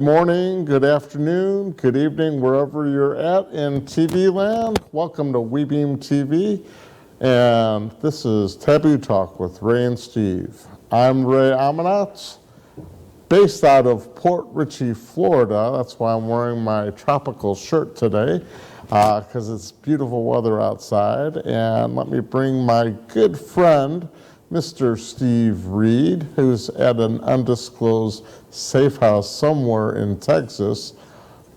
Morning, good afternoon, good evening, wherever you're at in TV land. Welcome to WeBeam TV, and this is Taboo Talk with Ray and Steve. I'm Ray Amanat, based out of Port Richey, Florida. That's why I'm wearing my tropical shirt today, because it's beautiful weather outside. And let me bring my good friend, Mr. Steve Reed, who's at an undisclosed safe house somewhere in Texas,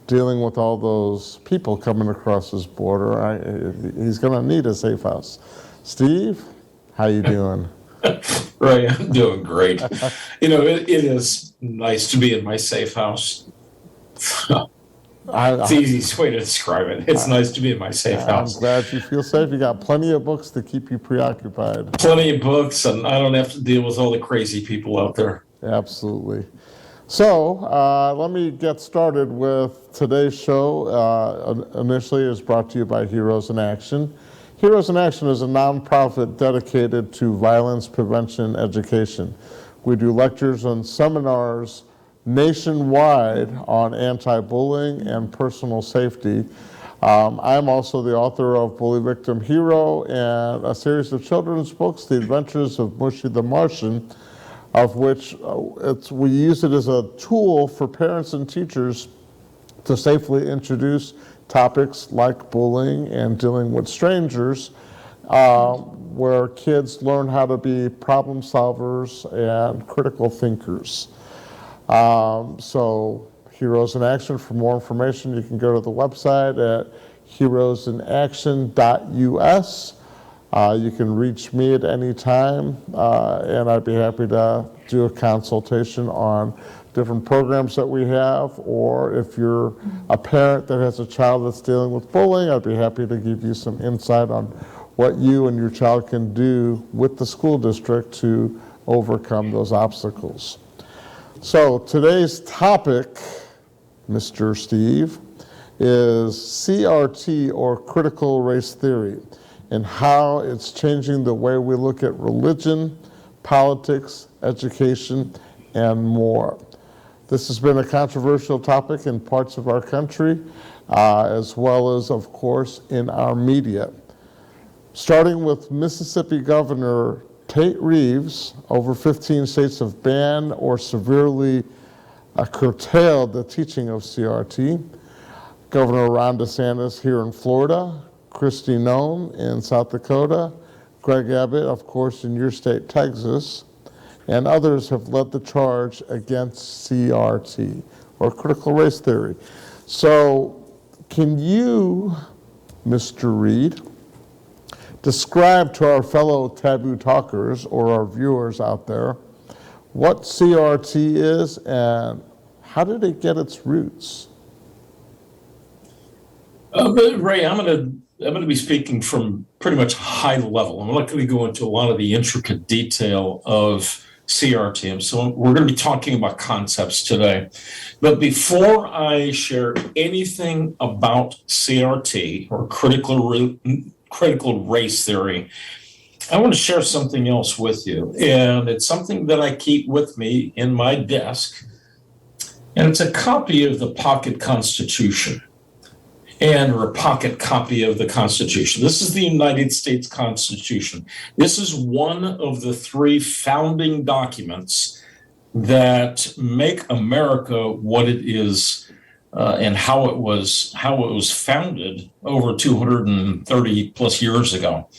dealing with all those people coming across his border. He's going to need a safe house. Steve, how you doing? Right, I'm doing great. It is nice to be in my safe house. It's the easiest way to describe it. It's nice to be in my safe house. I'm glad you feel safe. You got plenty of books to keep you preoccupied. Plenty of books, and I don't have to deal with all the crazy people out there. Absolutely. So let me get started with today's show. Initially, it was brought to you by Heroes in Action. Heroes in Action is a nonprofit dedicated to violence prevention education. We do lectures and seminars nationwide on anti-bullying and personal safety. I'm also the author of Bully Victim Hero and a series of children's books, The Adventures of Mushy the Martian, of which we use it as a tool for parents and teachers to safely introduce topics like bullying and dealing with strangers, where kids learn how to be problem solvers and critical thinkers. So Heroes in Action. For more information, you can go to the website at heroesinaction.us. You can reach me at any time, and I'd be happy to do a consultation on different programs that we have, or if you're a parent that has a child that's dealing with bullying, I'd be happy to give you some insight on what you and your child can do with the school district to overcome those obstacles. So today's topic, Mr. Steve, is CRT, or critical race theory, and how it's changing the way we look at religion, politics, education, and more. This has been a controversial topic in parts of our country, as well as, of course, in our media. Starting with Mississippi Governor Tate Reeves, over 15 states have banned or severely curtailed the teaching of CRT. Governor Ron DeSantis here in Florida, Kristi Noem in South Dakota, Greg Abbott, of course, in your state, Texas, and others have led the charge against CRT, or critical race theory. So can you, Mr. Reed, describe to our fellow taboo talkers or our viewers out there what CRT is and how did it get its roots? Ray, I'm going to be speaking from pretty much high level. I'm not going to go into a lot of the intricate detail of CRT. So we're going to be talking about concepts today. But before I share anything about CRT, or critical race theory, I want to share something else with you. And it's something that I keep with me in my desk. And it's a copy of the Pocket Constitution, or a pocket copy of the Constitution. This is the United States Constitution. This is one of the three founding documents that make America what it is, and how it was founded over 230 plus years ago.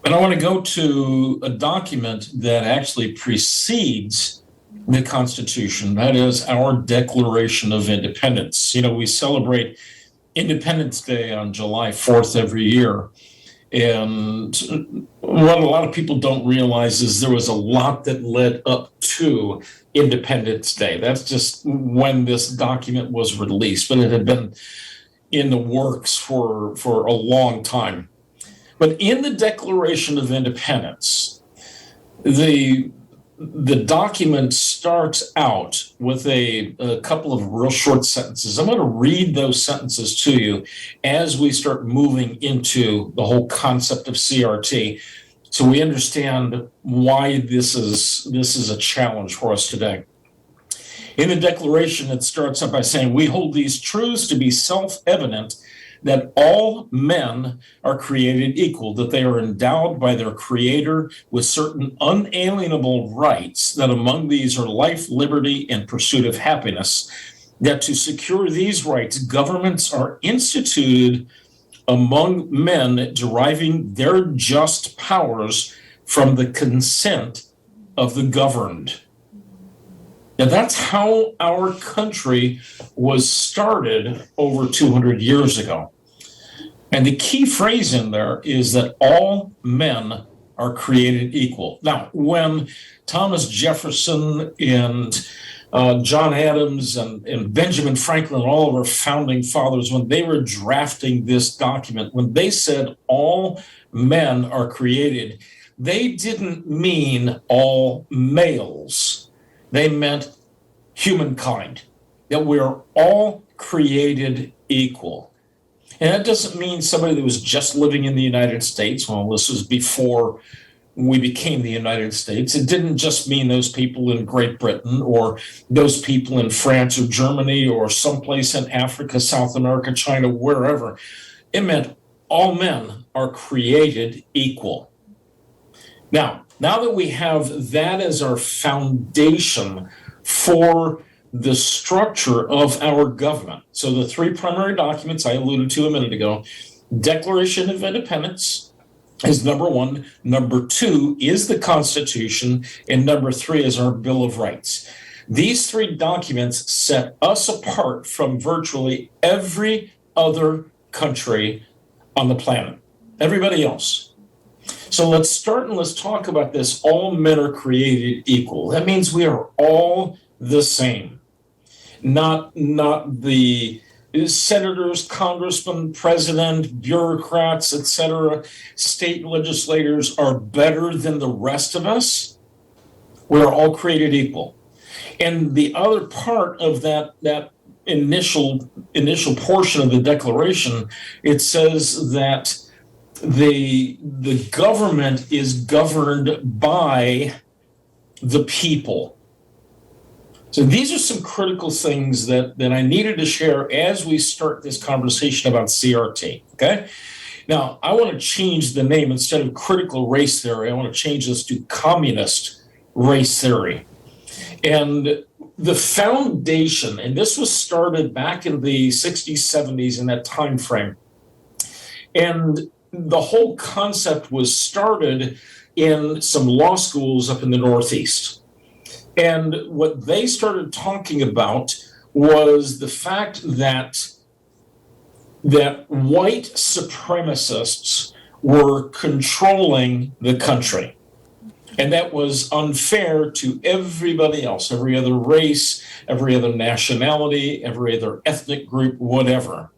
And I want to go to a document that actually precedes the Constitution. That is our Declaration of Independence. We celebrate Independence Day on July 4th every year. And what a lot of people don't realize is there was a lot that led up to Independence Day. That's just when this document was released, but it had been in the works for a long time. But in the Declaration of Independence, the document starts out with a couple of real short sentences. I'm going to read those sentences to you as we start moving into the whole concept of CRT, so we understand why this is a challenge for us today. In the Declaration, it starts up by saying, "We hold these truths to be self-evident, that all men are created equal, that they are endowed by their Creator with certain unalienable rights, that among these are life, liberty, and pursuit of happiness, that to secure these rights, governments are instituted among men, deriving their just powers from the consent of the governed." Now, that's how our country was started over 200 years ago. And the key phrase in there is that all men are created equal. Now, when Thomas Jefferson and John Adams and Benjamin Franklin, all of our founding fathers, when they were drafting this document, when they said all men are created, they didn't mean all males. They meant humankind, that we're all created equal. And that doesn't mean somebody that was just living in the United States. Well, this was before we became the United States. It didn't just mean those people in Great Britain or those people in France or Germany or someplace in Africa, South America, China, wherever. It meant all men are created equal. Now that we have that as our foundation for the structure of our government. So the three primary documents I alluded to a minute ago, Declaration of Independence is number one. Number two is the Constitution. And number three is our Bill of Rights. These three documents set us apart from virtually every other country on the planet, everybody else. So let's start and let's talk about this. All men are created equal. That means we are all the same. Not the senators, congressmen, president, bureaucrats, etc., state legislators are better than the rest of us. We're all created equal. And the other part of that initial portion of the Declaration, it says that the government is governed by the people. So these are some critical things that I needed to share as we start this conversation about CRT, okay? Now, I want to change the name. Instead of critical race theory, I want to change this to communist race theory. And the foundation, and this was started back in the 60s, 70s, in that time frame. And the whole concept was started in some law schools up in the Northeast. And what they started talking about was the fact that white supremacists were controlling the country. And that was unfair to everybody else, every other race, every other nationality, every other ethnic group, whatever.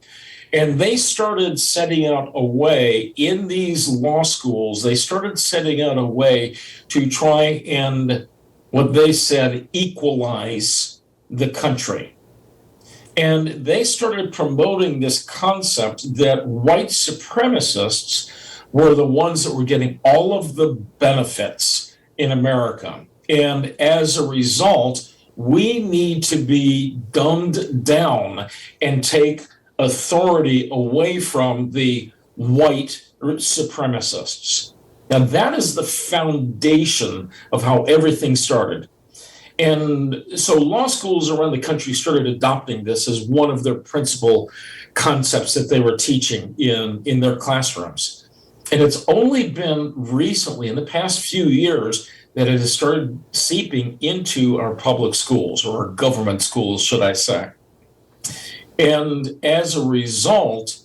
And they started setting out a way in these law schools, they started setting out a way to try and, what they said, equalize the country. And they started promoting this concept that white supremacists were the ones that were getting all of the benefits in America. And as a result, we need to be dumbed down and take authority away from the white supremacists. Now, that is the foundation of how everything started. And so law schools around the country started adopting this as one of their principal concepts that they were teaching in their classrooms. And it's only been recently, in the past few years, that it has started seeping into our public schools, or our government schools, should I say. And as a result,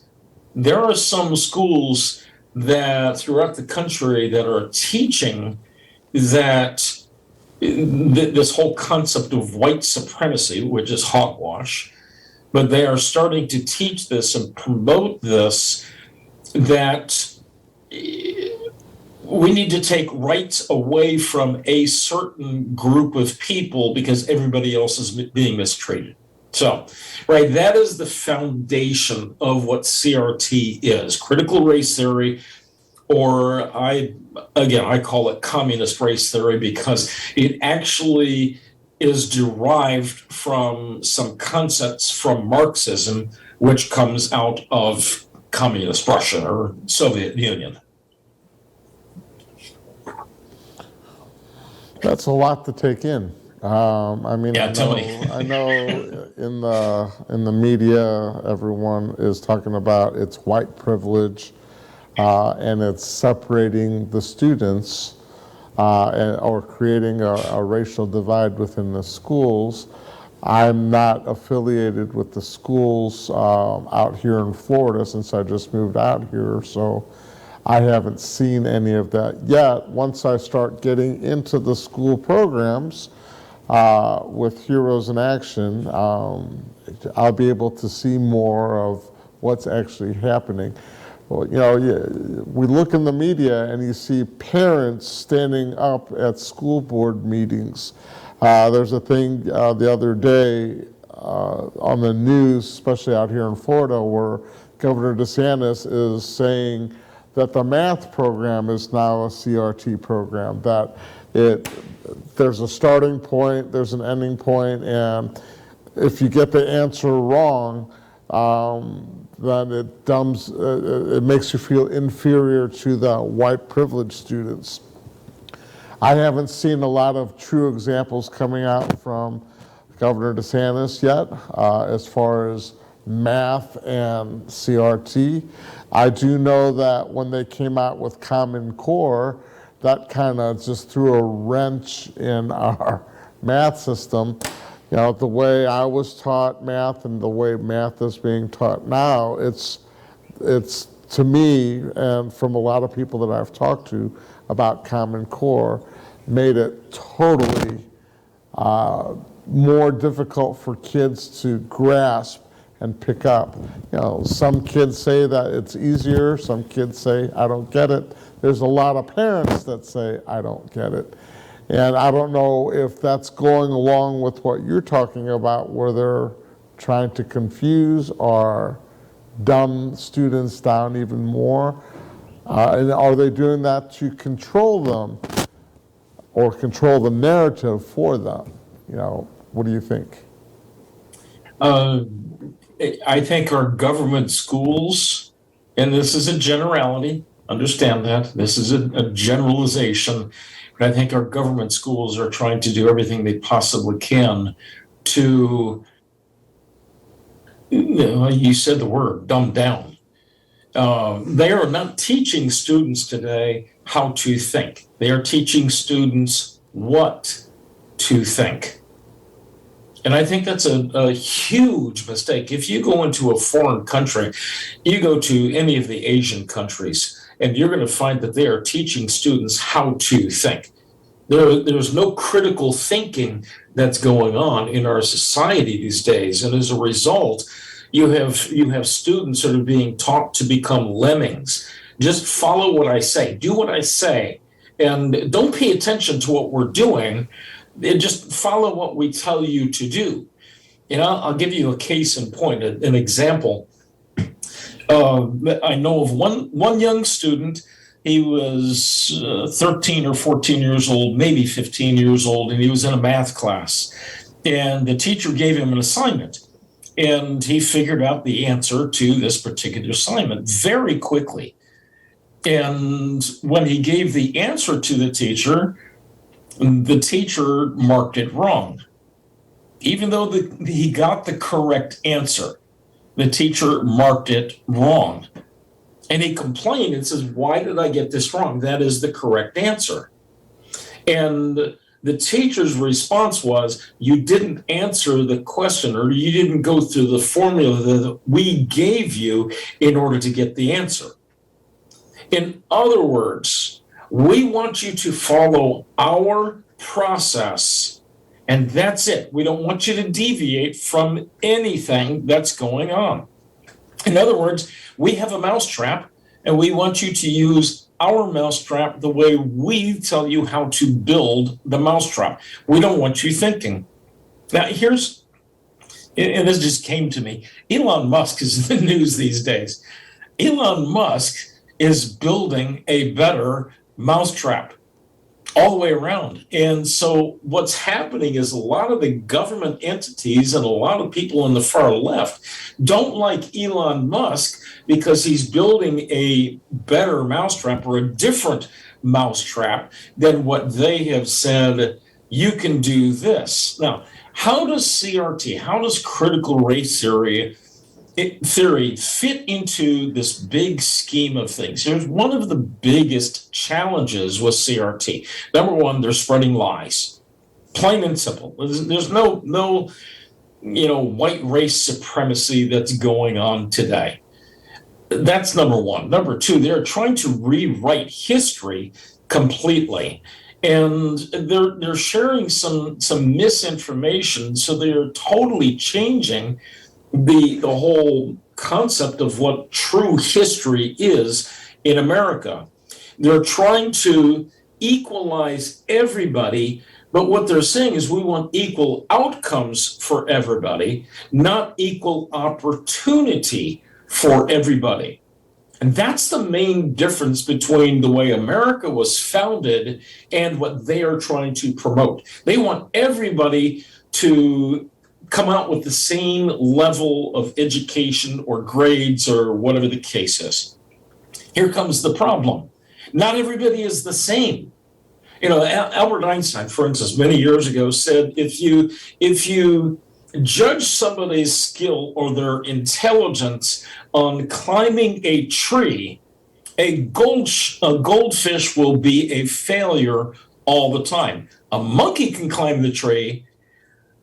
there are some schools that throughout the country that are teaching that this whole concept of white supremacy, which is hogwash, but they are starting to teach this and promote this, that we need to take rights away from a certain group of people because everybody else is being mistreated. So, right, that is the foundation of what CRT is, critical race theory, or I call it communist race theory, because it actually is derived from some concepts from Marxism, which comes out of communist Russia or Soviet Union. That's a lot to take in. I mean, Yeah, I know in the media, everyone is talking about it's white privilege, and it's separating the students, or creating a racial divide within the schools. I'm not affiliated with the schools out here in Florida since I just moved out here, so I haven't seen any of that yet. Once I start getting into the school programs with Heroes in Action, I'll be able to see more of what's actually happening. Well, we look in the media and you see parents standing up at school board meetings. There's a thing the other day on the news, especially out here in Florida, where Governor DeSantis is saying that the math program is now a CRT program, that there's a starting point, there's an ending point, and if you get the answer wrong, then it makes you feel inferior to the white privileged students. I haven't seen a lot of true examples coming out from Governor DeSantis yet, as far as math and CRT. I do know that when they came out with Common Core, that kind of just threw a wrench in our math system. The way I was taught math and the way math is being taught now, it's to me, and from a lot of people that I've talked to about Common Core, made it totally more difficult for kids to grasp and pick up. Some kids say that it's easier, some kids say, I don't get it. There's a lot of parents that say, I don't get it. And I don't know if that's going along with what you're talking about, where they're trying to confuse or dumb students down even more. And are they doing that to control them or control the narrative for them? What do you think? I think our government schools, and this is a generality, understand that, this is a generalization, but I think our government schools are trying to do everything they possibly can to, you said the word, dumb down. They are not teaching students today how to think. They are teaching students what to think. And I think that's a huge mistake. If you go into a foreign country, you go to any of the Asian countries, and you're going to find that they are teaching students how to think. There's no critical thinking that's going on in our society these days. And as a result, you have students that are being taught to become lemmings. Just follow what I say, do what I say, and don't pay attention to what we're doing. Just follow what we tell you to do. I'll give you a case in point, an example. I know of one young student. He was 13 or 14 years old, maybe 15 years old, and he was in a math class. And the teacher gave him an assignment, and he figured out the answer to this particular assignment very quickly. And when he gave the answer to the teacher marked it wrong. Even though he got the correct answer, the teacher marked it wrong. And he complained and says, why did I get this wrong? That is the correct answer. And the teacher's response was, you didn't answer the question, or you didn't go through the formula that we gave you in order to get the answer. In other words, we want you to follow our process, and that's it. We don't want you to deviate from anything that's going on. In other words, we have a mousetrap, and we want you to use our mousetrap the way we tell you how to build the mousetrap. We don't want you thinking. Now, and this just came to me, Elon Musk is in the news these days. Elon Musk is building a better mousetrap. all the way around. And so what's happening is a lot of the government entities and a lot of people on the far left don't like Elon Musk because he's building a better mousetrap or a different mousetrap than what they have said, you can do this. Now, how does CRT, how does critical race theory fit into this big scheme of things? Here's one of the biggest challenges with CRT. Number one, they're spreading lies, plain and simple. There's no white race supremacy that's going on today. That's number one. Number two, they're trying to rewrite history completely. And they're sharing some misinformation, so they're totally changing the whole concept of what true history is in America. They're trying to equalize everybody, but what they're saying is we want equal outcomes for everybody, not equal opportunity for everybody. And that's the main difference between the way America was founded and what they are trying to promote. They want everybody to come out with the same level of education or grades or whatever the case is. Here comes the problem. Not everybody is the same. Albert Einstein, for instance, many years ago said, if you judge somebody's skill or their intelligence on climbing a tree, a goldfish will be a failure all the time. A monkey can climb the tree,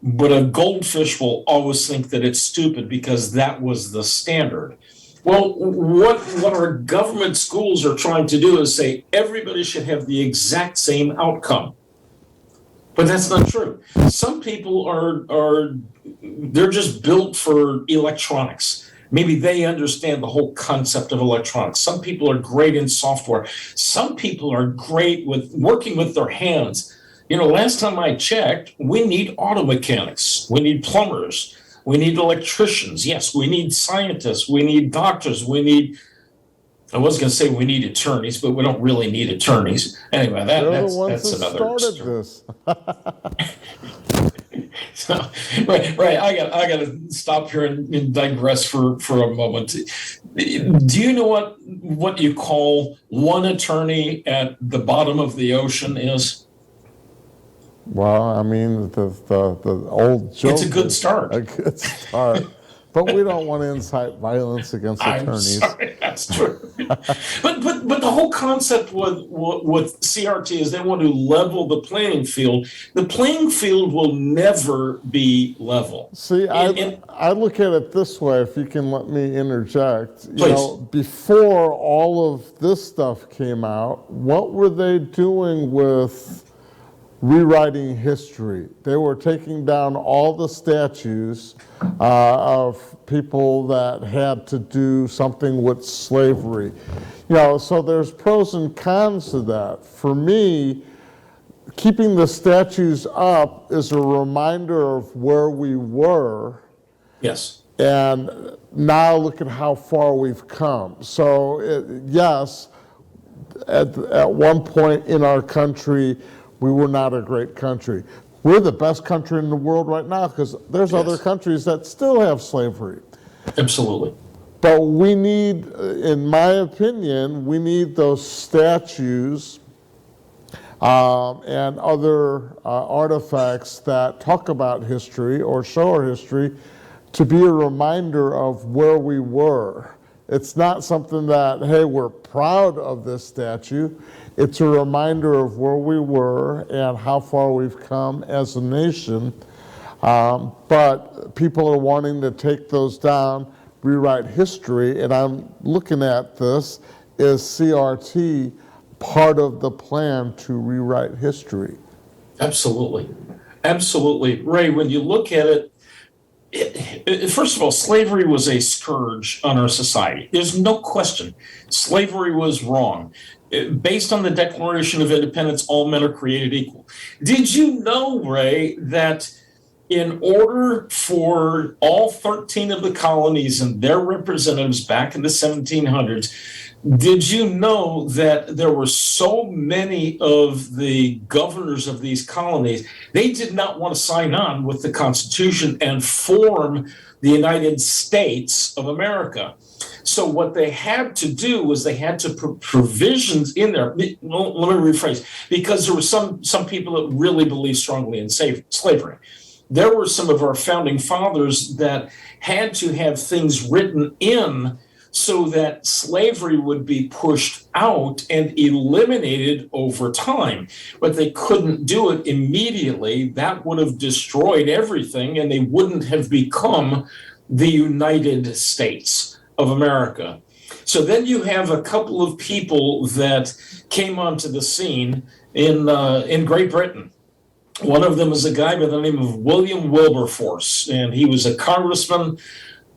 but a goldfish will always think that it's stupid because that was the standard. Well, what our government schools are trying to do is say everybody should have the exact same outcome. But that's not true. Some people they're just built for electronics. Maybe they understand the whole concept of electronics. Some people are great in software. Some people are great with working with their hands. Last time I checked, we need auto mechanics, we need plumbers, we need electricians. Yes, we need scientists, we need doctors, I was going to say we need attorneys, but we don't really need attorneys. Anyway, that's another story. So, right. I got to stop here and digress for a moment. Do you know what you call one attorney at the bottom of the ocean is? Well, I mean, the old joke. It's a good start. A good start. But we don't want to incite violence against attorneys. I'm sorry, that's true. but the whole concept with CRT is they want to level the playing field. The playing field will never be level. See, I look at it this way, if you can let me interject. Please. Before all of this stuff came out, what were they doing with rewriting history? They were taking down all the statues of people that had to do something with slavery. So there's pros and cons to that. For me, keeping the statues up is a reminder of where we were. Yes. And now look at how far we've come. So yes, at one point in our country, we were not a great country. We're the best country in the world right now because there's other countries that still have slavery. Absolutely. But we need, in my opinion, we need those statues and other artifacts that talk about history or show our history to be a reminder of where we were. It's not something that, hey, we're proud of this statue. It's a reminder of where we were and how far we've come as a nation. But people are wanting to take those down, rewrite history, and I'm looking at this, is CRT part of the plan to rewrite history? Absolutely. Absolutely. Ray, when you look at it, first of all, slavery was a scourge on our society. There's no question. Slavery was wrong. Based on the Declaration of Independence, all men are created equal. Did you know, Ray, that in order for all 13 of the colonies and their representatives back in the 1700s, did you know that there were so many of the governors of these colonies, they did not want to sign on with the Constitution and form the United States of America? So what they had to do was they had to put provisions in there. Let me rephrase, because there were some people that really believed strongly in slavery. There were some of our founding fathers that had to have things written in so that slavery would be pushed out and eliminated over time. But they couldn't do it immediately. That would have destroyed everything, and they wouldn't have become the United States of America. So then you have a couple of people that came onto the scene in Great Britain. One of them is a guy by the name of William Wilberforce, and he was a congressman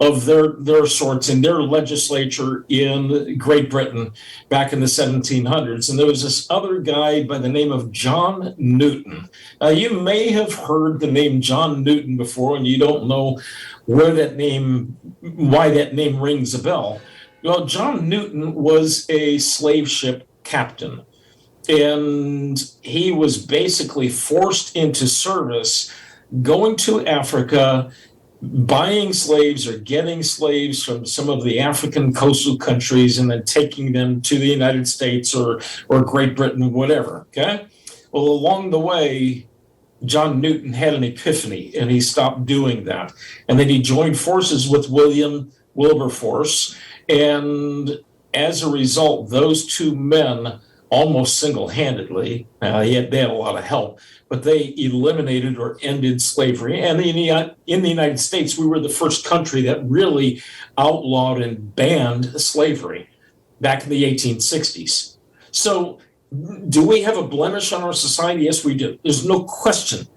of their sorts in their legislature in Great Britain back in the 1700s. And there was this other guy by the name of John Newton. Now, you may have heard the name John Newton before, and you don't know why that name rings a bell. Well, John Newton was a slave ship captain, and he was basically forced into service, going to Africa, buying slaves or getting slaves from some of the African coastal countries and then taking them to the United States or Great Britain, whatever, okay? Well, along the way, John Newton had an epiphany and he stopped doing that. And then he joined forces with William Wilberforce. And as a result, those two men almost single-handedly, they had a lot of help, but they eliminated or ended slavery. And in the United States, we were the first country that really outlawed and banned slavery back in the 1860s. So do we have a blemish on our society? Yes, we do. There's no question.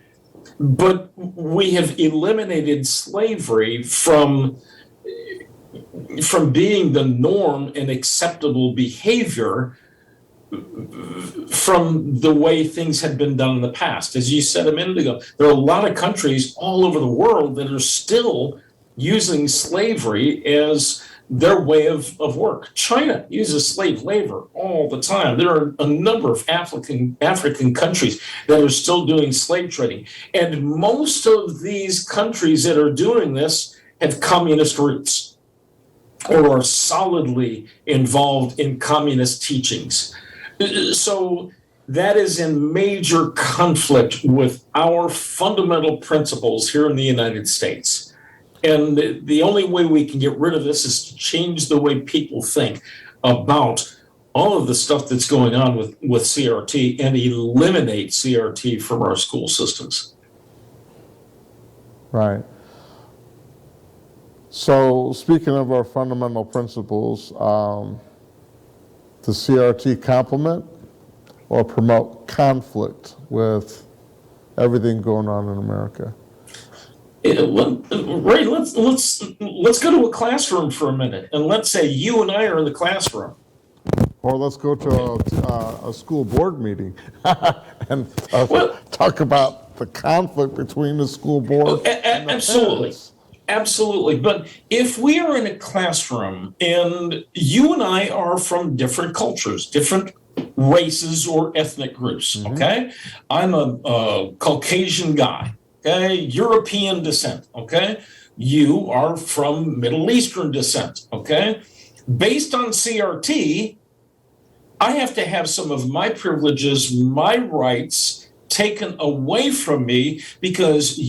But we have eliminated slavery from being the norm and acceptable behavior from the way things had been done in the past. As you said a minute ago, there are a lot of countries all over the world that are still using slavery as their way of work. China uses slave labor all the time. There are a number of African countries that are still doing slave trading. And most of these countries that are doing this have communist roots or are solidly involved in communist teachings. So that is in major conflict with our fundamental principles here in the United States. And the only way we can get rid of this is to change the way people think about all of the stuff that's going on with CRT and eliminate CRT from our school systems. Right. So speaking of our fundamental principles, does CRT complement or promote conflict with everything going on in America? Ray, let's go to a classroom for a minute, and let's say you and I are in the classroom. Or let's go to a school board meeting and talk about the conflict between the school board and the absolutely. Parents. Absolutely. But if we are in a classroom and you and I are from different cultures, different races or ethnic groups, okay? I'm a Caucasian guy, okay? European descent, okay? You are from Middle Eastern descent, okay? Based on CRT, I have to have some of my privileges, my rights taken away from me because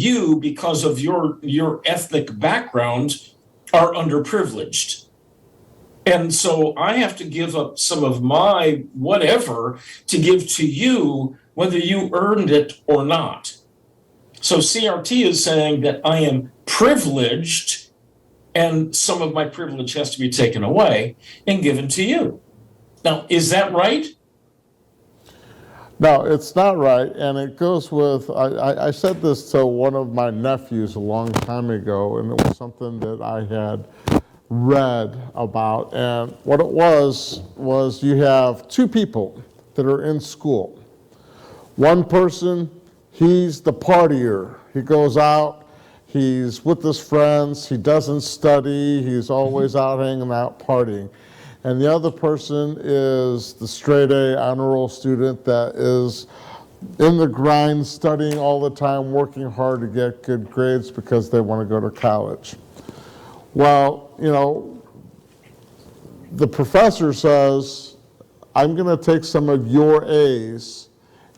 of your ethnic background, are underprivileged. And so I have to give up some of my whatever to give to you, whether you earned it or not. So CRT is saying that I am privileged and some of my privilege has to be taken away and given to you. Now, is that right? No, it's not right, and it goes with, I said this to one of my nephews a long time ago, and it was something that I had read about, and what it was you have two people that are in school. One person, he's the partier. He goes out, he's with his friends, he doesn't study, he's always out hanging out partying. And the other person is the straight A honor roll student that is in the grind, studying all the time, working hard to get good grades because they want to go to college. Well, the professor says, I'm going to take some of your A's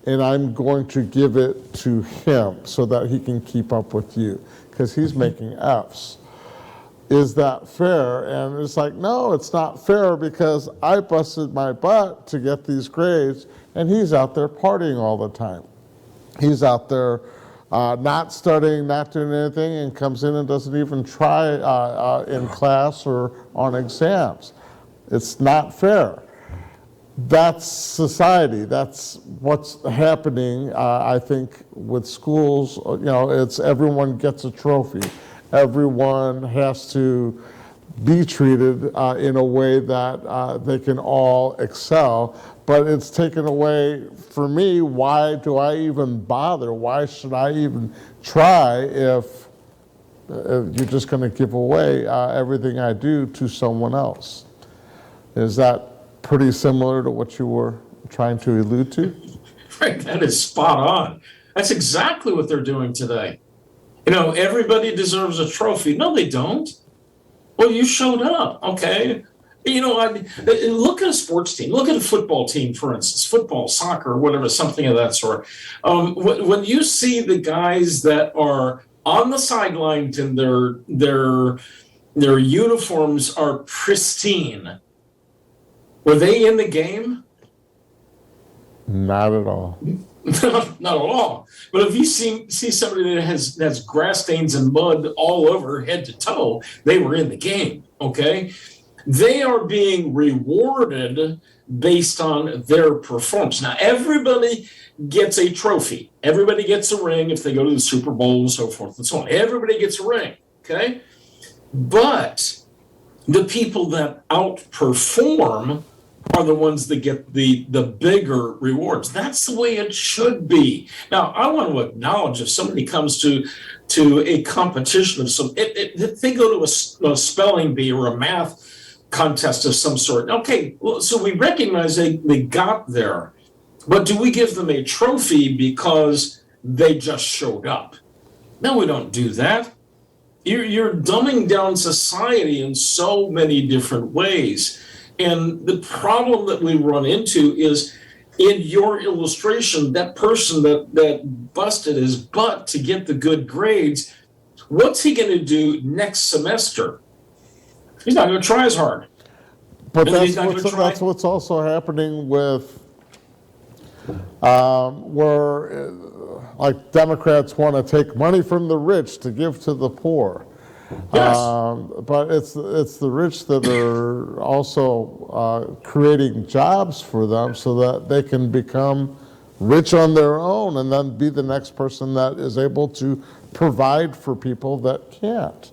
and I'm going to give it to him so that he can keep up with you because he's making F's. Is that fair? And it's like, no, it's not fair because I busted my butt to get these grades and he's out there partying all the time. He's out there not studying, not doing anything, and comes in and doesn't even try in class or on exams. It's not fair. That's society. That's what's happening, I think, with schools. It's everyone gets a trophy. Everyone has to be treated in a way that they can all excel. But it's taken away, for me, why do I even bother? Why should I even try if you're just going to give away everything I do to someone else? Is that pretty similar to what you were trying to allude to? Right, that is spot on. That's exactly what they're doing today. Everybody deserves a trophy. No, they don't. Well, you showed up, okay? Look at a sports team. Look at a football team, for instance, football, soccer, whatever, something of that sort. When you see the guys that are on the sidelines and their uniforms are pristine, were they in the game? Not at all. Not at all. But if you see somebody that has grass stains and mud all over head to toe, they were in the game, okay? They are being rewarded based on their performance. Now, everybody gets a trophy. Everybody gets a ring if they go to the Super Bowl and so forth and so on. Everybody gets a ring, okay? But the people that outperform are the ones that get the bigger rewards. That's the way it should be. Now, I want to acknowledge if somebody comes to a competition of some, if they go to a spelling bee or a math contest of some sort. Okay, well, so we recognize they got there, but do we give them a trophy because they just showed up? No, we don't do that. You're dumbing down society in so many different ways. And the problem that we run into is, in your illustration, that person that busted his butt to get the good grades, what's he going to do next semester? He's not going to try as hard. But that's what's also happening with where like Democrats want to take money from the rich to give to the poor. Yes. But it's the rich that are also creating jobs for them so that they can become rich on their own and then be the next person that is able to provide for people that can't.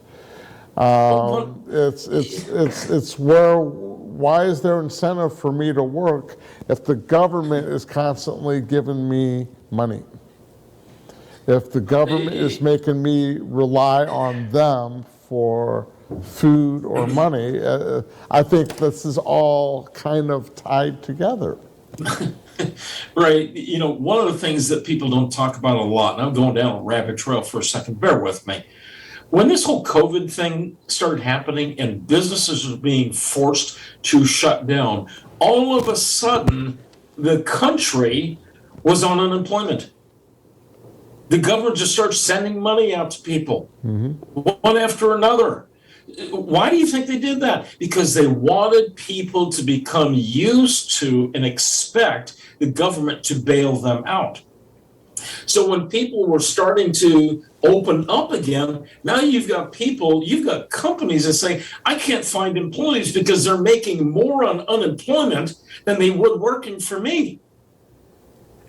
It's where, why is there incentive for me to work if the government is constantly giving me money? If the government is making me rely on them for food or money, I think this is all kind of tied together. Right. One of the things that people don't talk about a lot, and I'm going down a rabbit trail for a second, bear with me. When this whole COVID thing started happening and businesses were being forced to shut down, all of a sudden, the country was on unemployment. The government just starts sending money out to people, one after another. Why do you think they did that? Because they wanted people to become used to and expect the government to bail them out. So when people were starting to open up again, now you've got companies that say, I can't find employees because they're making more on unemployment than they would working for me.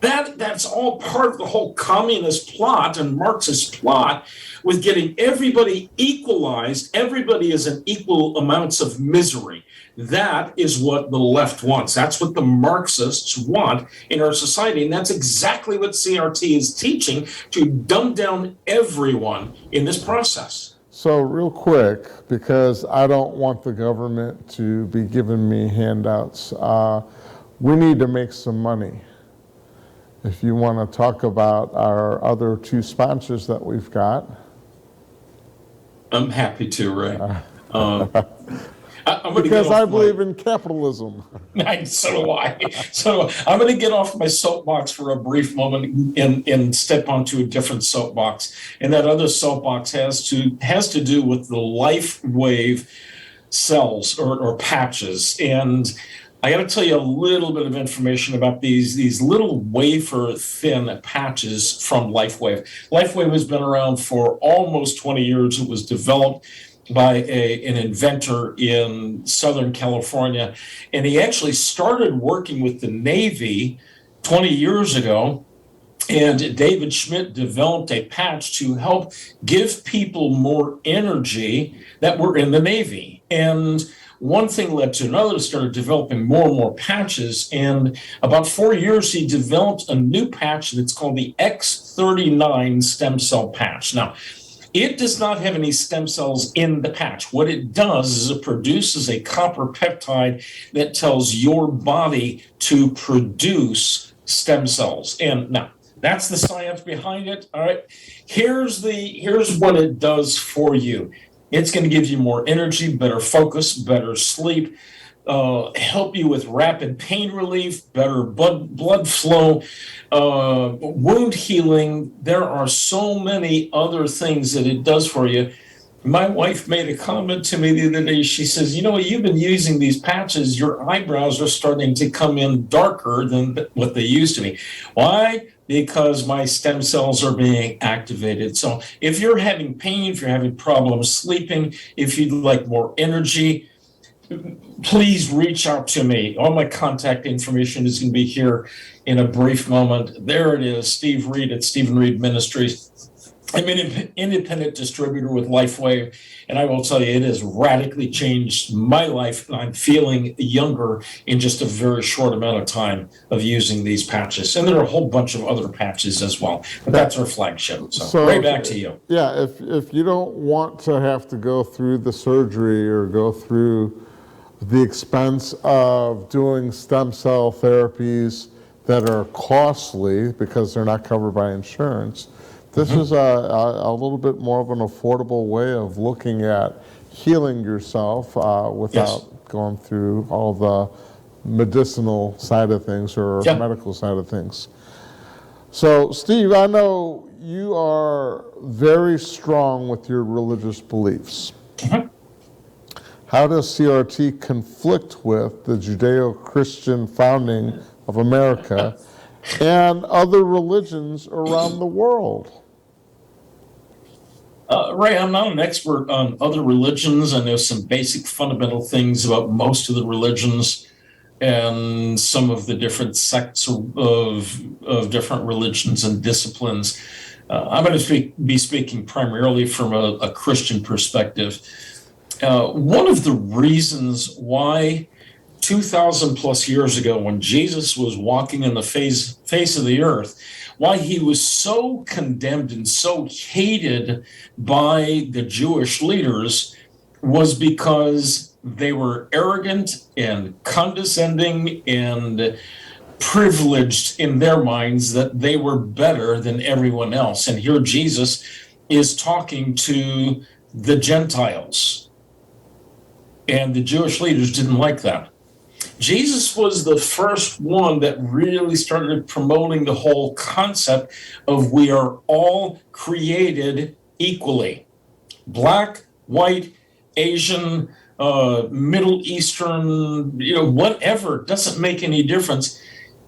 That's all part of the whole communist plot and Marxist plot with getting everybody equalized. Everybody is in equal amounts of misery. That is what the left wants. That's what the Marxists want in our society. And that's exactly what CRT is teaching, to dumb down everyone in this process. So real quick, because I don't want the government to be giving me handouts, we need to make some money. If you want to talk about our other two sponsors that we've got. I'm happy to, Ray. Because I believe in capitalism. So do I. So I'm going to get off my soapbox for a brief moment and step onto a different soapbox. And that other soapbox has to do with the life wave cells or patches. And I got to tell you a little bit of information about these little wafer thin patches from LifeWave. LifeWave has been around for almost 20 years. It was developed by an inventor in Southern California. And he actually started working with the Navy 20 years ago. And David Schmidt developed a patch to help give people more energy that were in the Navy. And one thing led to another, started developing more and more patches. And about 4 years, he developed a new patch that's called the X39 stem cell patch. Now, it does not have any stem cells in the patch. What it does is it produces a copper peptide that tells your body to produce stem cells. And now, that's the science behind it. All right. Here's what it does for you. It's going to give you more energy, better focus, better sleep, help you with rapid pain relief, better blood flow, wound healing. There are so many other things that it does for you. My wife made a comment to me the other day. She says, you've been using these patches. Your eyebrows are starting to come in darker than what they used to be. Why? Because my stem cells are being activated. So if you're having pain, if you're having problems sleeping, if you'd like more energy, please reach out to me. All my contact information is going to be here in a brief moment. There it is, Steve Reed at Stephen Reed Ministries. I'm an independent distributor with LifeWave, and I will tell you, it has radically changed my life. I'm feeling younger in just a very short amount of time of using these patches. And there are a whole bunch of other patches as well, but that's our flagship. So right back to you. Yeah, if you don't want to have to go through the surgery or go through the expense of doing stem cell therapies that are costly because they're not covered by insurance, this is a little bit more of an affordable way of looking at healing yourself without going through all the medicinal side of things or medical side of things. So, Steve, I know you are very strong with your religious beliefs. How does CRT conflict with the Judeo-Christian founding of America and other religions around the world? Ray, I'm not an expert on other religions. I know some basic fundamental things about most of the religions and some of the different sects of different religions and disciplines. I'm going to be speaking primarily from a Christian perspective. One of the reasons why 2,000 plus years ago, when Jesus was walking in the face of the earth, why he was so condemned and so hated by the Jewish leaders was because they were arrogant and condescending and privileged in their minds, that they were better than everyone else. And here Jesus is talking to the Gentiles. And the Jewish leaders didn't like that. Jesus was the first one that really started promoting the whole concept of we are all created equally. Black, white, Asian, Middle Eastern, whatever, doesn't make any difference.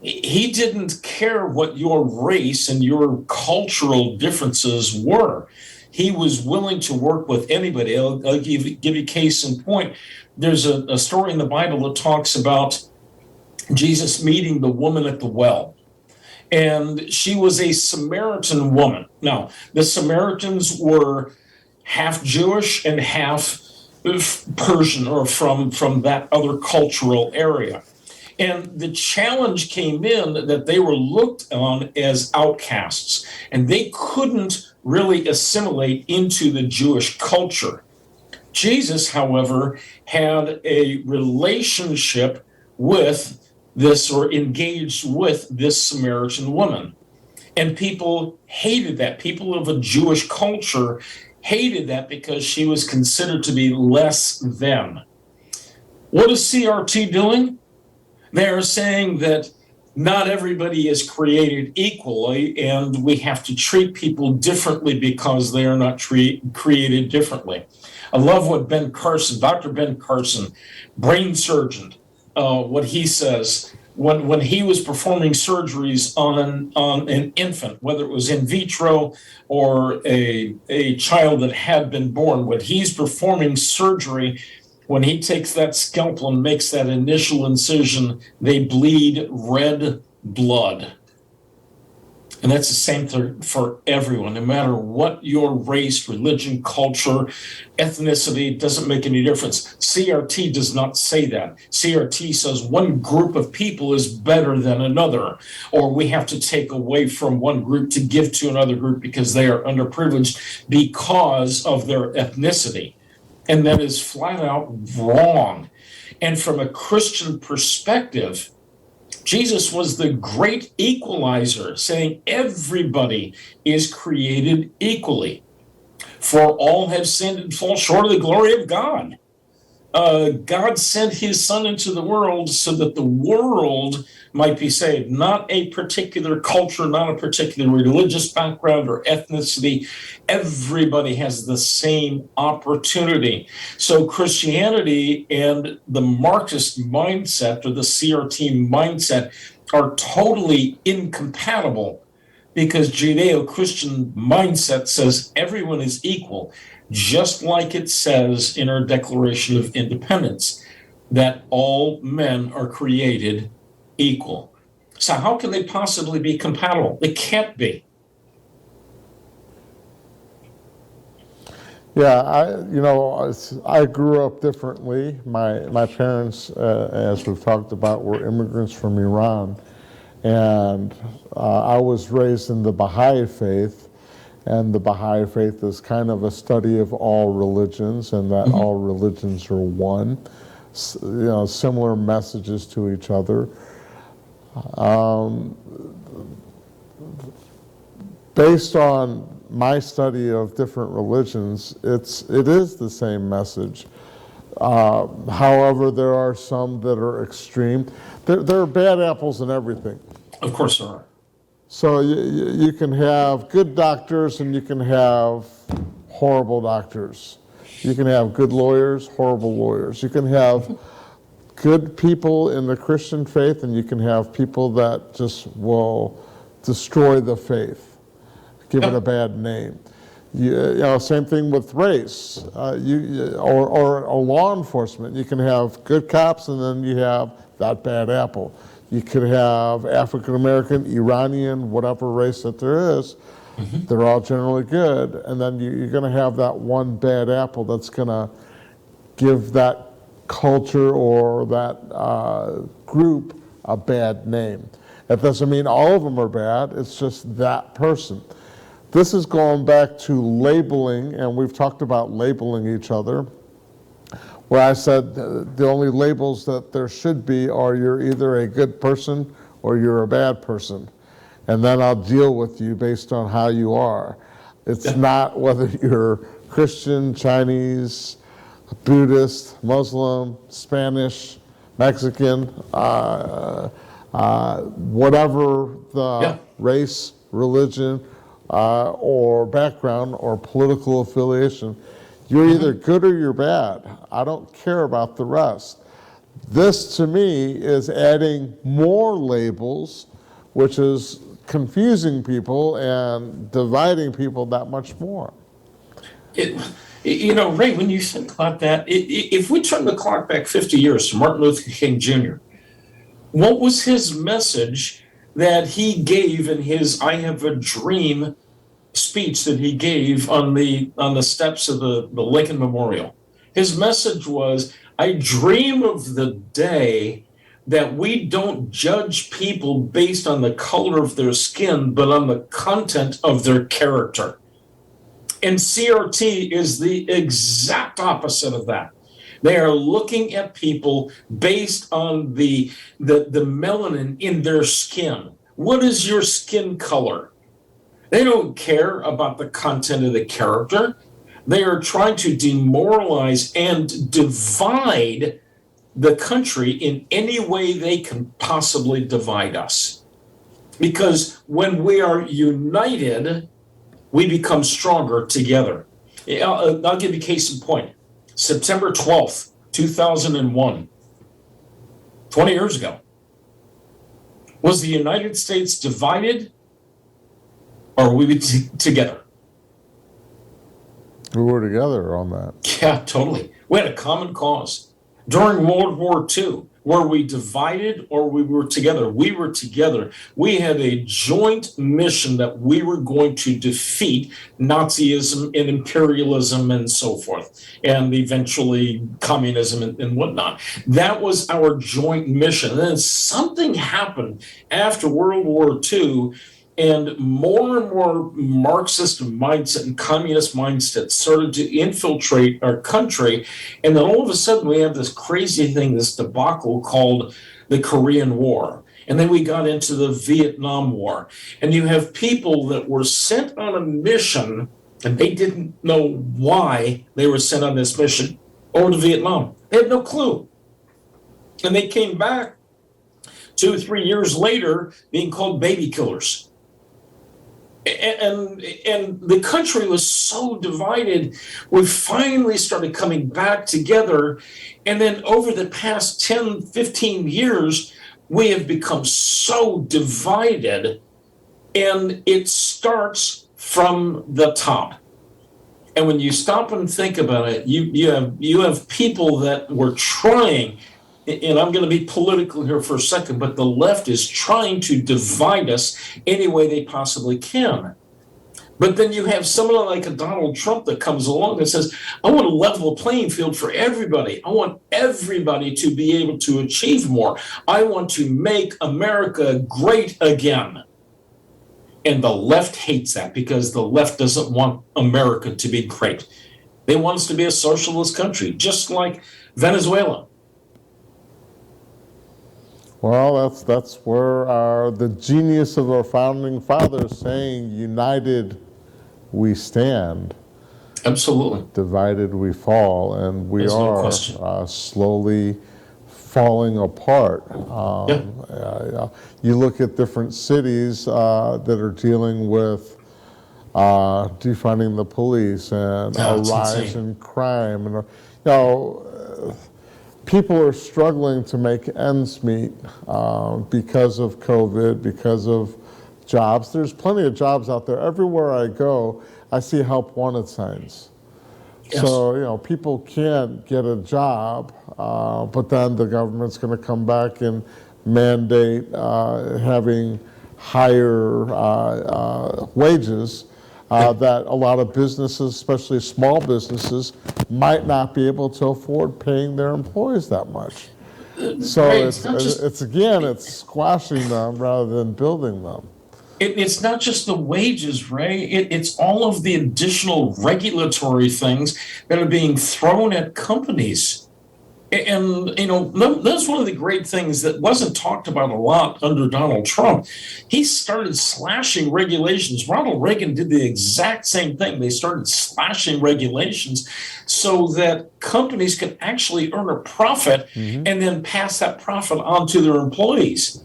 He didn't care what your race and your cultural differences were. He was willing to work with anybody. I'll give you a case in point. There's a story in the Bible that talks about Jesus meeting the woman at the well. And she was a Samaritan woman. Now, the Samaritans were half Jewish and half Persian or from that other cultural area. And the challenge came in that they were looked on as outcasts, and they couldn't really assimilate into the Jewish culture. Jesus, however, had a relationship with this, or engaged with this Samaritan woman. And people hated that. People of a Jewish culture hated that because she was considered to be less than. What is CRT doing? They're saying that not everybody is created equally, and we have to treat people differently because they are not created differently. I love what Dr. Ben Carson, brain surgeon, what he says when he was performing surgeries on an infant, whether it was in vitro or a child that had been born. When he's performing surgery, when he takes that scalpel and makes that initial incision, they bleed red blood. And that's the same thing for everyone, no matter what your race, religion, culture, ethnicity, it doesn't make any difference. CRT does not say that. CRT says one group of people is better than another, or we have to take away from one group to give to another group because they are underprivileged because of their ethnicity. And that is flat out wrong. And from a Christian perspective, Jesus was the great equalizer, saying everybody is created equally. For all have sinned and fall short of the glory of God. God sent his son into the world so that the world might be saved, not a particular culture, not a particular religious background or ethnicity. Everybody has the same opportunity. So Christianity and the Marxist mindset, or the CRT mindset, are totally incompatible, because Judeo-Christian mindset says everyone is equal, just like it says in our Declaration of Independence that all men are created equal. So how can they possibly be compatible? They can't be. Yeah, I grew up differently. My parents, as we've talked about, were immigrants from Iran, and I was raised in the Baha'i faith. And the Baha'i faith is kind of a study of all religions, and that all religions are one. Similar messages to each other. Based on my study of different religions, it is the same message. However, there are some that are extreme. There are bad apples in everything. Of course there are. So you can have good doctors and you can have horrible doctors. You can have good lawyers, horrible lawyers. You can have good people in the Christian faith, and you can have people that just will destroy the faith, give it a bad name. Same thing with race, or law enforcement. You can have good cops, and then you have that bad apple. You could have African American, Iranian, whatever race that there is. They're all generally good, and then you're going to have that one bad apple that's going to give that culture or that group a bad name. That doesn't mean all of them are bad, it's just that person. This is going back to labeling, and we've talked about labeling each other, where I said the only labels that there should be are you're either a good person or you're a bad person. And then I'll deal with you based on how you are. It's not whether you're Christian, Chinese, Buddhist, Muslim, Spanish, Mexican, whatever the race, religion, or background or political affiliation. You're either good or you're bad. I don't care about the rest. This, to me, is adding more labels, which is confusing people and dividing people that much more. Ray, when you think about that, if we turn the clock back 50 years to Martin Luther King Jr., what was his message that he gave in his I Have a Dream speech that he gave on the steps of the Lincoln Memorial? His message was, I dream of the day that we don't judge people based on the color of their skin, but on the content of their character. And CRT is the exact opposite of that. They are looking at people based on the melanin in their skin. What is your skin color? They don't care about the content of the character. They are trying to demoralize and divide the country in any way they can possibly divide us. Because when we are united, we become stronger together. I'll give you a case in point. September 12th, 2001, 20 years ago. Was the United States divided, or were we together? We were together on that. Yeah, totally. We had a common cause. During World War II, were we divided or we were together? We were together. We had a joint mission that we were going to defeat Nazism and imperialism and so forth, and eventually communism and whatnot. That was our joint mission. And then something happened after World War II, and more Marxist mindset and communist mindset started to infiltrate our country. And then all of a sudden we have this crazy thing, this debacle called the Korean War. And then we got into the Vietnam War. And you have people that were sent on a mission, and they didn't know why they were sent on this mission over to Vietnam. They had no clue. And they came back 2 or 3 years later being called baby killers. And the country was so divided, we finally started coming back together. And then over the past 10, 15 years, we have become so divided, and it starts from the top. And when you stop and think about it, you have people that were trying, and I'm going to be political here for a second, but the left is trying to divide us any way they possibly can. But then you have someone like a Donald Trump that comes along and says, I want to level the playing field for everybody. I want everybody to be able to achieve more. I want to make America great again. And the left hates that, because the left doesn't want America to be great. They want us to be a socialist country, just like Venezuela. Well, that's where the genius of our founding fathers saying, united we stand. Absolutely. Divided we fall, and we There's no are question. slowly falling apart. You look at different cities that are dealing with defunding the police and a rise insane. in crime, and people are struggling to make ends meet because of COVID, because of jobs. There's plenty of jobs out there. Everywhere I go, I see help wanted signs. Yes. So, people can't get a job, but then the government's going to come back and mandate having higher wages that a lot of businesses, especially small businesses, might not be able to afford paying their employees that much. So Right, it's squashing them rather than building them. It's not just the wages, Ray. It's all of the additional regulatory things that are being thrown at companies. And, that's one of the great things that wasn't talked about a lot under Donald Trump. He started slashing regulations. Ronald Reagan did the exact same thing. They started slashing regulations so that companies could actually earn a profit and then pass that profit on to their employees.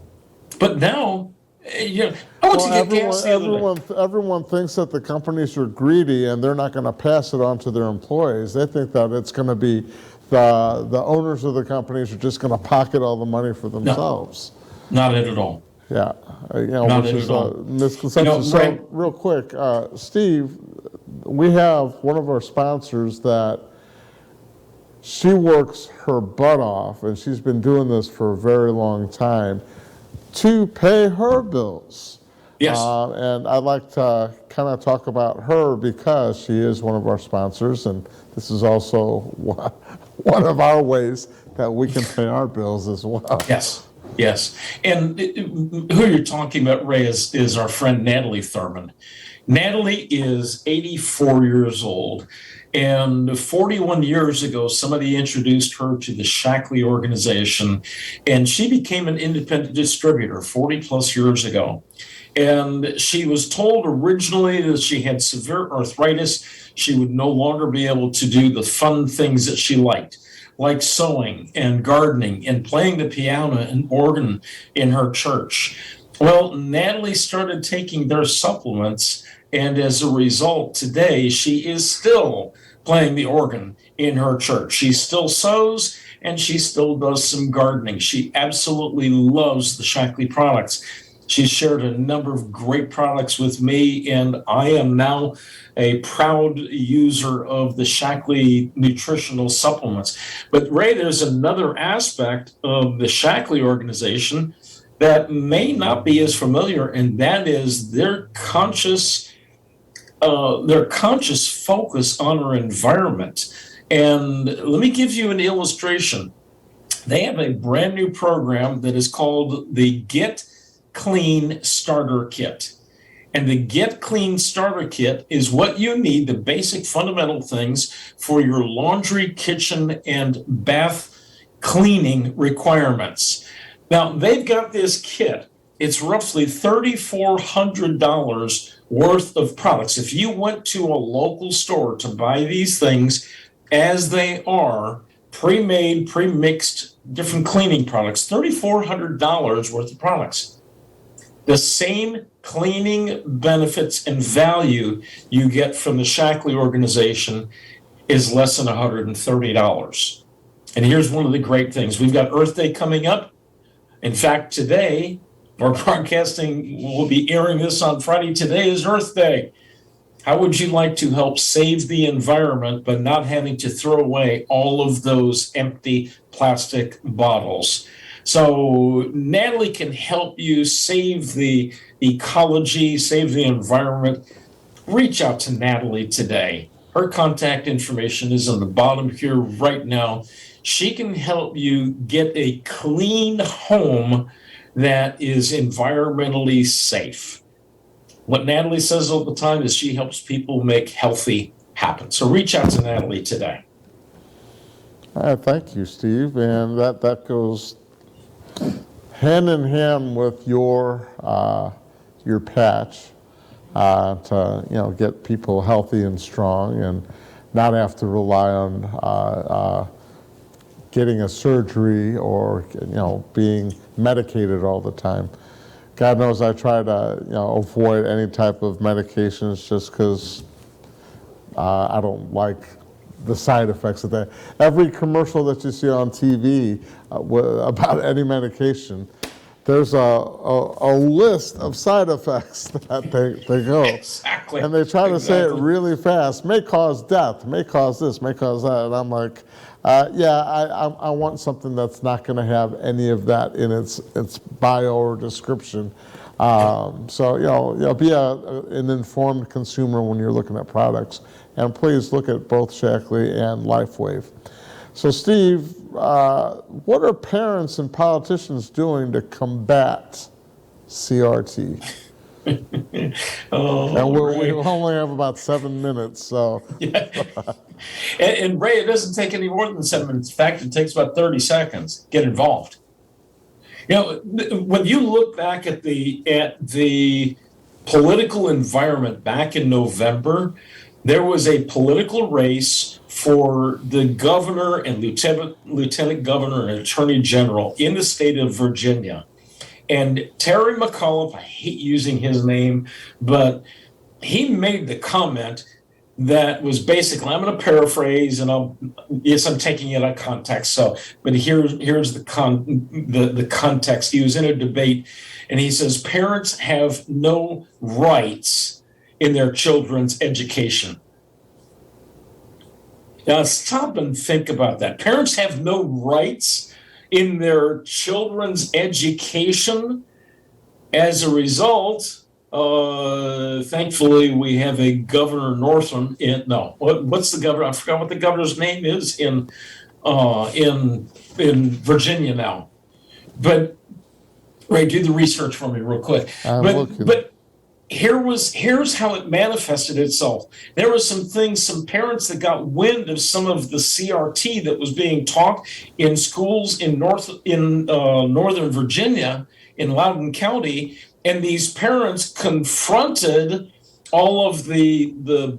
But now, everyone thinks that the companies are greedy and they're not going to pass it on to their employees. They think that it's going to be the owners of the companies are just going to pocket all the money for themselves. No, not at all. Yeah, Not which is at all. a misconception. So, real quick, Steve, we have one of our sponsors that she works her butt off, and she's been doing this for a very long time, to pay her bills. Yes. And I'd like to kind of talk about her because she is one of our sponsors, and this is also one of our ways that we can pay our bills as well. Yes. Yes. And who you're talking about, Ray, is our friend Natalie Thurman. Natalie is 84 years old. And 41 years ago, somebody introduced her to the Shackley organization, and she became an independent distributor 40 plus years ago. And she was told originally that she had severe arthritis. She would no longer be able to do the fun things that she liked, like sewing and gardening and playing the piano and organ in her church. Well, Natalie started taking their supplements, and as a result, today she is still playing the organ in her church. She still sews and she still does some gardening. She absolutely loves the Shackley products. She's shared a number of great products with me, and I am now a proud user of the Shackley nutritional supplements. But Ray, there's another aspect of the Shackley organization that may not be as familiar, and that is their conscious focus on our environment. And let me give you an illustration. They have a brand new program that is called the Get Clean Starter Kit. And the Get Clean Starter Kit is what you need, the basic fundamental things for your laundry, kitchen, and bath cleaning requirements. Now, they've got this kit. It's roughly $3,400 worth of products. If you went to a local store to buy these things as they are, pre-made, pre-mixed, different cleaning products, $3,400 worth of products. The same cleaning benefits and value you get from the Shackley organization is less than $130. And here's one of the great things. We've got Earth Day coming up. In fact, today, we're broadcasting, we'll be airing this on Friday. Today is Earth Day. How would you like to help save the environment but not having to throw away all of those empty plastic bottles? So Natalie can help you save the ecology, save the environment. Reach out to Natalie today. Her contact information is on the bottom here right now. She can help you get a clean home that is environmentally safe. What Natalie says all the time is she helps people make healthy happen. So reach out to Natalie today. Thank you, Steve. And that goes hand in hand with your patch to get people healthy and strong and not have to rely on getting a surgery or being medicated all the time. God knows I try to avoid any type of medications just because I don't like the side effects of that. Every commercial that you see on TV about any medication, there's a list of side effects that they go. Exactly. And they try to say it really fast. May cause death, may cause this, may cause that. And I'm like, I want something that's not going to have any of that in its bio or description. So be an informed consumer when you're looking at products, and please look at both Shackley and LifeWave. So Steve, what are parents and politicians doing to combat CRT? And we only have about 7 minutes, so. Yeah. And Ray, it doesn't take any more than 7 minutes. In fact, it takes about 30 seconds. Get involved. When you look back at the political environment back in November, there was a political race for the governor and lieutenant governor and attorney general in the state of Virginia. And Terry McAuliffe, I hate using his name, but he made the comment that was basically, I'm going to paraphrase, and I'm taking it out of context. But here's the context. He was in a debate, and he says parents have no rights in their children's education. Now stop and think about that. Parents have no rights in their children's education. As a result, Thankfully, we have a Governor Northam what's the governor? I forgot what the governor's name is in Virginia now. But Ray, do the research for me real quick. I'm looking. But here's how it manifested itself. There were some parents that got wind of some of the CRT that was being taught in schools in Northern Virginia in Loudoun County, and these parents confronted all of the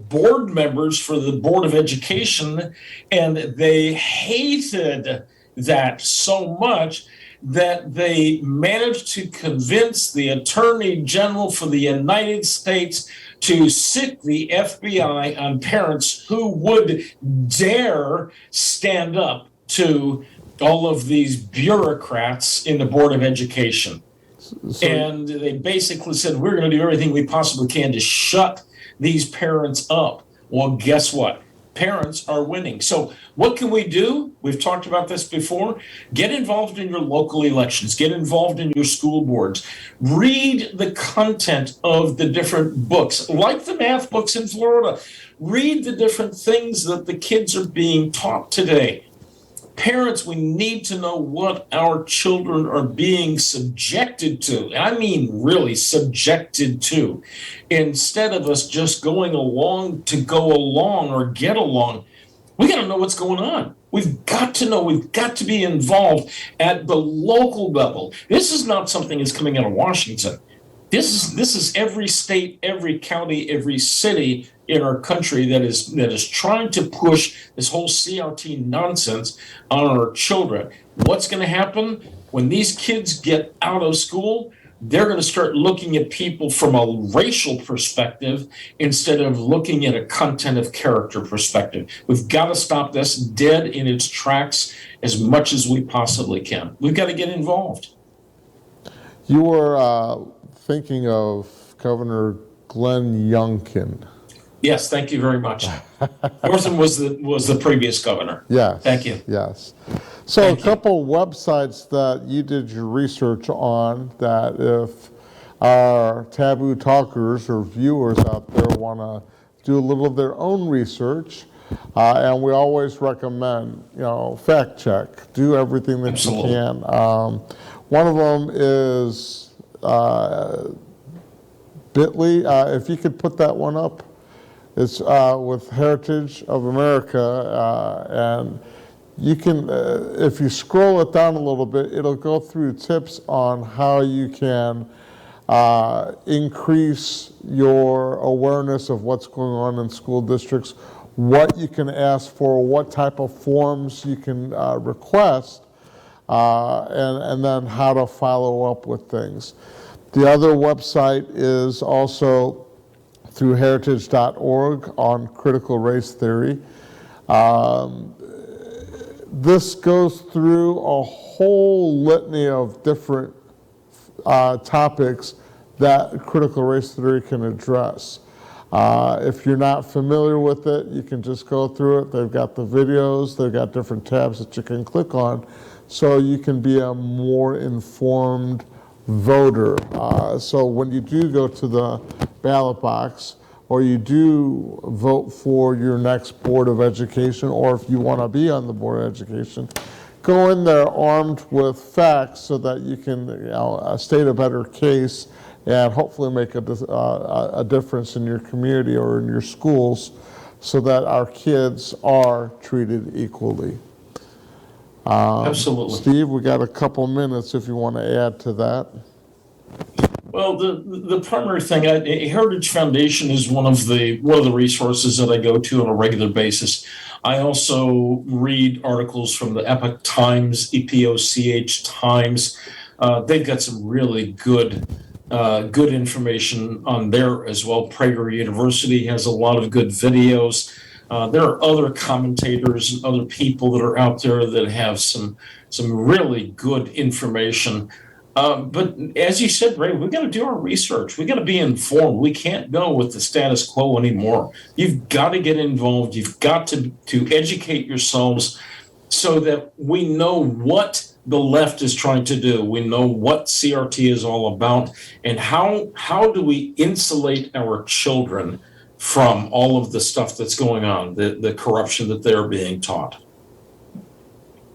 board members for the Board of Education, and they hated that so much that they managed to convince the Attorney General for the United States to sic the FBI on parents who would dare stand up to all of these bureaucrats in the Board of Education. And they basically said, we're going to do everything we possibly can to shut these parents up. Well, guess what? Parents are winning. So what can we do? We've talked about this before. Get involved in your local elections. Get involved in your school boards. Read the content of the different books, like the math books in Florida. Read the different things that the kids are being taught today. Parents, we need to know what our children are being subjected to. I mean, really subjected to. Instead of us just going along to go along or get along, we got to know what's going on. We've got to know. We've got to be involved at the local level. This is not something that's coming out of Washington. This is every state, every county, every city in our country that is trying to push this whole CRT nonsense on our children. What's going to happen when these kids get out of school? They're going to start looking at people from a racial perspective instead of looking at a content of character perspective. We've got to stop this dead in its tracks as much as we possibly can. We've got to get involved. You were thinking of Governor Glenn Youngkin. Yes, thank you very much. Northam was the previous governor. Yes. Thank you. Yes. So a couple websites that you did your research on that if our Taboo talkers or viewers out there want to do a little of their own research, and we always recommend, fact check, do everything that Absolutely. you can. One of them is Bitly. If you could put that one up. It's with Heritage of America, and you can, if you scroll it down a little bit, it'll go through tips on how you can increase your awareness of what's going on in school districts, what you can ask for, what type of forms you can request, and then how to follow up with things. The other website is also through heritage.org on critical race theory. This goes through a whole litany of different topics that critical race theory can address. If you're not familiar with it, you can just go through it. They've got the videos, they've got different tabs that you can click on, so you can be a more informed voter. So when you do go to the ballot box, or you do vote for your next Board of Education, or if you want to be on the Board of Education, go in there armed with facts so that you can state a better case and hopefully make a difference in your community or in your schools so that our kids are treated equally. Absolutely. Steve, we got a couple minutes if you want to add to that. Well, the primary thing, Heritage Foundation is one of the resources that I go to on a regular basis. I also read articles from the Epoch Times, EPOCH Times. They've got some really good information on there as well. Prager University has a lot of good videos. There are other commentators and other people that are out there that have some really good information. But as you said, Ray, we've got to do our research. We've got to be informed. We can't go with the status quo anymore. You've got to get involved. You've got to educate yourselves so that we know what the left is trying to do. We know what CRT is all about, and how do we insulate our children from all of the stuff that's going on, the corruption that they're being taught.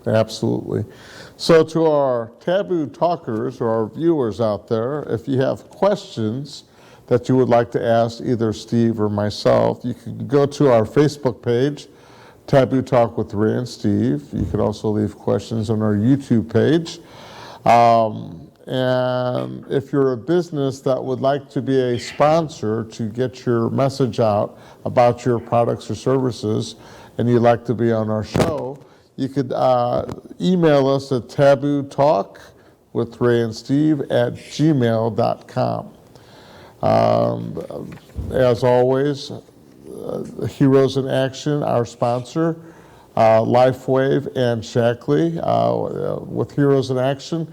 Absolutely. So to our Taboo talkers or our viewers out there, if you have questions that you would like to ask either Steve or myself, you can go to our Facebook page, Taboo Talk with Ray and Steve. You can also leave questions on our YouTube page. And if you're a business that would like to be a sponsor to get your message out about your products or services, and you'd like to be on our show, you could email us at tabootalkwithrayansteve@gmail.com. As always, Heroes in Action, our sponsor, LifeWave and Shackley with Heroes in Action.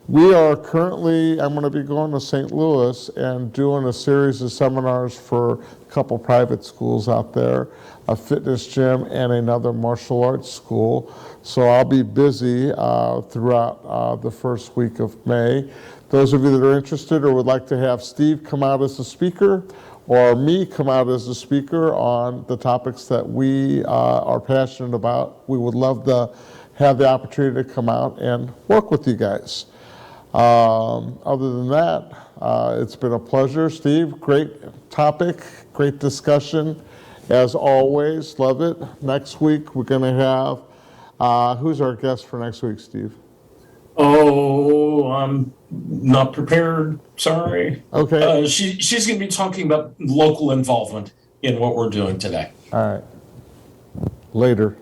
We are currently, I'm going to be going to St. Louis and doing a series of seminars for a couple private schools out there, a fitness gym and another martial arts school. So I'll be busy throughout the first week of May. Those of you that are interested or would like to have Steve come out as a speaker or me come out as a speaker on the topics that we are passionate about, we would love to have the opportunity to come out and work with you guys. Other than that, it's been a pleasure, Steve. Great topic, great discussion. As always, love it. Next week, we're going to have, who's our guest for next week, Steve? Oh, I'm not prepared. Sorry. Okay. She's going to be talking about local involvement in what we're doing today. All right. Later.